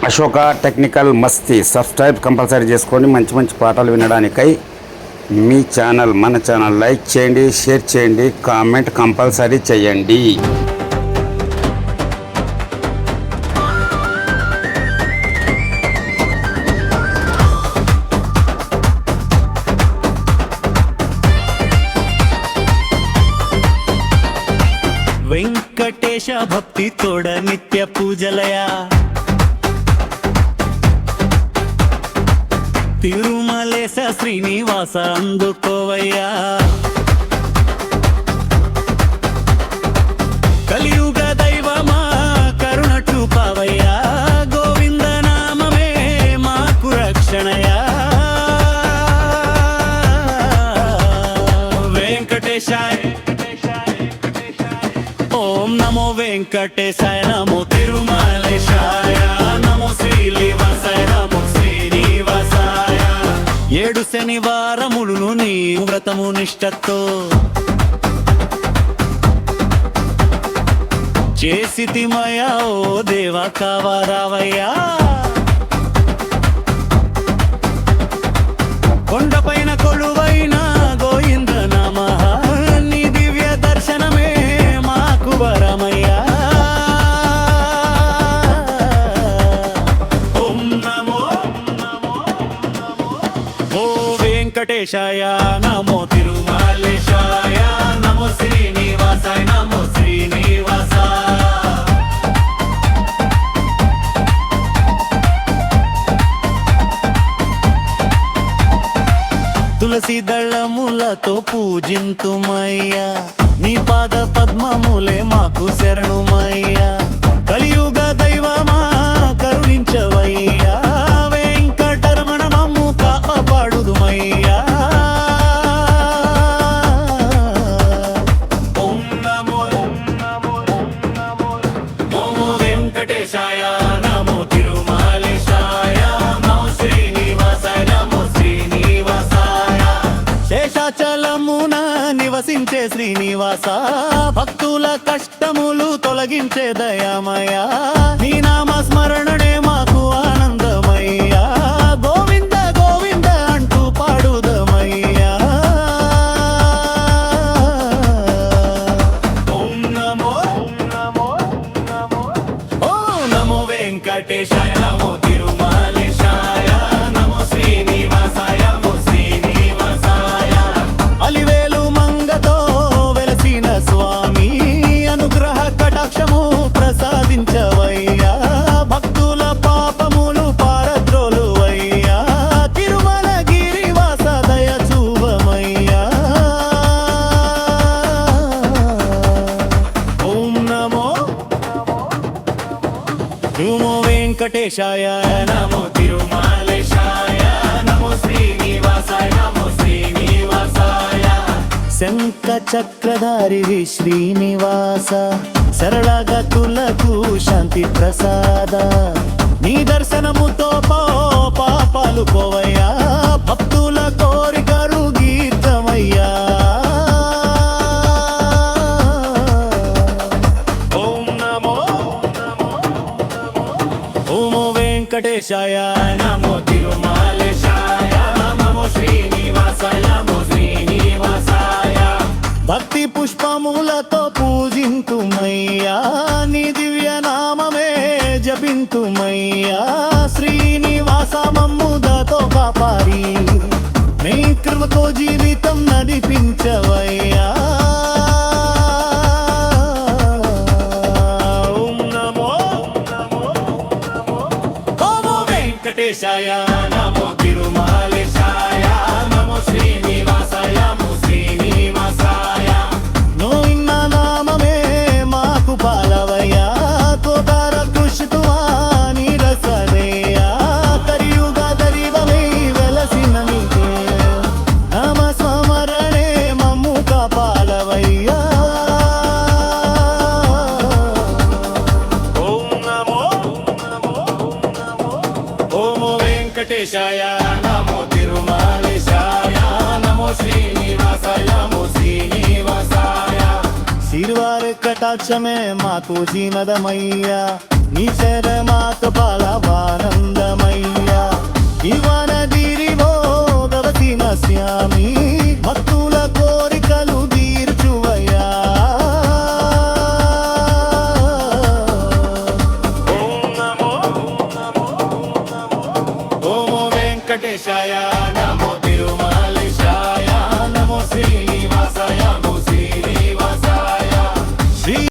Ashoka technical మస్తీ subscribe compulsory చేసుకొని మంచి మంచి పాటలు వినడానికై మీ ఛానల్ మన ఛానల్ లైక్ చేయండి, షేర్ చేయండి, కామెంట్ కంపల్సరీ చేయండి. వెంకటేశ భక్తి తోడ నిత్య పూజలయా, తిరుమలేశ శ్రీనివాస అందుకోవయ్యా. కలియుగ దైవమా కరుణ చూపవయ్యా, గోవింద నామమే మాకు రక్షణయా. వెంకటేశాయ ఓం నమో వెంకటేశాయ, నమో తిరుమలేశాయ, నమో శ్రీనివాసాయ, నమో శ్రీనివాసాయ. 7 శనివారములను నీ వ్రతము నిష్టతో చేసితిమయా, ఓ దేవా కావరావయ్యా. కొండపైన కొలువైన గోవింద నమః, నీ దివ్య దర్శనమే మాకు వరమయ్యా. ఓం నమో ఓ వెంకటేశాయ, నమో తిరుమలేశాయ, నమో శ్రీనివాసాయ, నమో శ్రీనివాసాయ. తులసి దళములతో పూజింతుమయ్యా, నీ పాద పద్మములే మాకు శరణుమయ్యా. కలియుగ దైవమా కరుణించవయ్యా, వెంకటరమణ మమ్ము కాపాడుదుమయ్యా. ఓం నమో ఓం వెంకటేశాయ, నమో తిరుమలేశాయ, నమో శ్రీనివాసాయ, నమో శ్రీనివాసాయ. శేషాచలమున నివసించే శ్రీనివాస, భక్తుల కష్టములు తొలగించే దయామయ, నీ నామ స్మరణే మాకు ఆనందమయ్యా. గోవింద గోవింద అంటూ పాడుదమయ్యా. ఓం నమో ఓ నమో వెంకటేశాయ, నమో తిరుమలేశాయ, నమో శ్రీనివాసాయ, నమో శ్రీనివాసాయ. అలివేలు మంగతో వెలసిన స్వామి, అనుగ్రహ కటాక్షము ప్రసాదించవయ్యా. భక్తుల పాపములు పారద్రోలువయ్యా, తిరుమల గిరివాస దయ చూవమయ్యా. ఓం నమో నమో వెంకటేశాయ, నమో తిరుమలేశాయ, నమో శ్రీనివాసాయ, నమో శ్రీనివాసాయ. శంఖ చక్రధారి శ్రీనివాస, సరళగతులకు శాంతి ప్రసాద, నీ దర్శనముతో పాపాలు పోవయ్యా. భక్తుల కోరికలు గీతమయ్యా. ఓం నమో ఓం వెంకటేశాయ, నమో తిరుమలేశాయ, నమో శ్రీనివాసాయ, నమో శ్రీనివాసాయ. భక్తి పుష్పములతో పూజింతుమయ్యా, నీ దివ్య నామమే జపింతుమయ్యా. శ్రీనివాస మమ్ముదతో కాపాడి, నీ కృపతో జీవితం నడిపించవయ్యా. ఓం నమో ఓం వెంకటేశాయ, నమో తిరుమలేశాయ, నమో శ్రీనివాసాయ, నమో శ్రీనివాసాయ. నోయిన్న నామమే మాకు పాలవయ్యా, తోతార కృషితువా నీరసనయ్యా. కలియుగ దైవమై వెలసిన నీకే, నామ స్మరణే మమ్ము కాపాలవయ్యా. ఓం నమో ఓం వెంకటేశాయ, నమో తిరుమలేశాయ, నమో శ్రీనివాసాయ, నమో శ్రీనివాసాయ. శిర్వారి కటాక్షమే మాకు జీవదమయ్యా, నీ శర మాకు పాలవాన వెంకటేశాయ